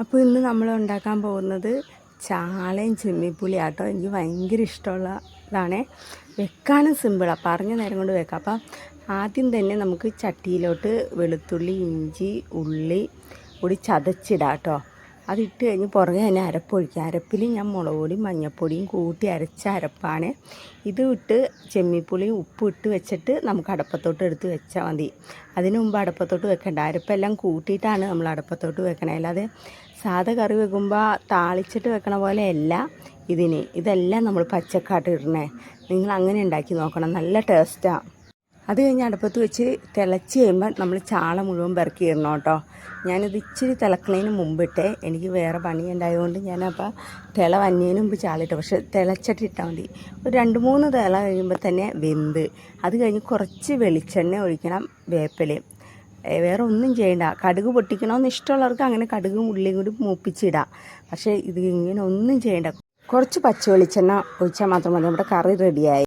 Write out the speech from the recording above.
അപ്പോൾ ഇന്ന് നമ്മൾ ഉണ്ടാക്കാൻ പോകുന്നത് ചാളയും ചെമ്മിപ്പുളിയാട്ടോ. എനിക്ക് ഭയങ്കര ഇഷ്ടമുള്ള ഇതാണ്. വെക്കാനും സിമ്പിളാണ്, പറഞ്ഞ നേരം കൊണ്ട് വെക്കാം. അപ്പം ആദ്യം തന്നെ നമുക്ക് ചട്ടിയിലോട്ട് വെളുത്തുള്ളി, ഇഞ്ചി, ഉള്ളി കൂടി ചതച്ചിടാം കേട്ടോ. അതിട്ട് കഴിഞ്ഞ് പുറകെ തന്നെ അരപ്പൊഴിക്കുക. അരപ്പിൽ ഞാൻ മുളക് പൊടിയും മഞ്ഞൾപ്പൊടിയും കൂട്ടി അരച്ച അരപ്പാണ്. ഇത് ഇട്ട് ചെമ്മിപ്പുളിയും ഉപ്പും ഇട്ട് വെച്ചിട്ട് നമുക്ക് അടപ്പത്തോട്ട് എടുത്ത് വെച്ചാൽ മതി. അതിന് മുമ്പ് അടപ്പത്തോട്ട് വെക്കണ്ട. അരപ്പെല്ലാം കൂട്ടിയിട്ടാണ് നമ്മൾ അടപ്പത്തോട്ട് വെക്കണേ. അല്ലാതെ സാധാ കറി വെക്കുമ്പോൾ താളിച്ചിട്ട് വെക്കണ പോലെ അല്ല ഇതെല്ലാം നമ്മൾ പച്ചക്കാട്ട് ഇടണേ. നിങ്ങൾ അങ്ങനെ ഉണ്ടാക്കി നോക്കണം, നല്ല ടേസ്റ്റാണ്. അത് കഴിഞ്ഞ് അടുപ്പത്ത് വെച്ച് തിളച്ച് കഴിയുമ്പോൾ നമ്മൾ ചാള മുഴുവൻ പെറുക്കി ഇടണം കേട്ടോ. ഞാനിത് ഇച്ചിരി തിളക്കുന്നതിന് മുമ്പിട്ടേ, എനിക്ക് വേറെ പണി ഉണ്ടായതുകൊണ്ട് ഞാനപ്പോൾ തിള വന്നതിന് മുമ്പ് ചാളിട്ടു. പക്ഷെ തിളച്ചിട്ട് ഇട്ടാൽ മതി. ഒരു 2-3 തിള കഴിയുമ്പോൾ തന്നെ വെന്ത്. അത് കഴിഞ്ഞ് കുറച്ച് വെളിച്ചെണ്ണ ഒഴിക്കണം, വേപ്പിലയും. വേറെ ഒന്നും ചെയ്യണ്ട. കടുക് പൊട്ടിക്കണമെന്ന് ഇഷ്ടമുള്ളവർക്ക് അങ്ങനെ കടുകും ഉള്ളിയും കൂടി മൂപ്പിച്ചിടാം. പക്ഷേ ഇത് ഇങ്ങനെ ഒന്നും ചെയ്യണ്ട. കുറച്ച് പച്ച വെളിച്ചെണ്ണ ഒഴിച്ചാൽ മാത്രം മതി, നമ്മുടെ കറി റെഡിയായി.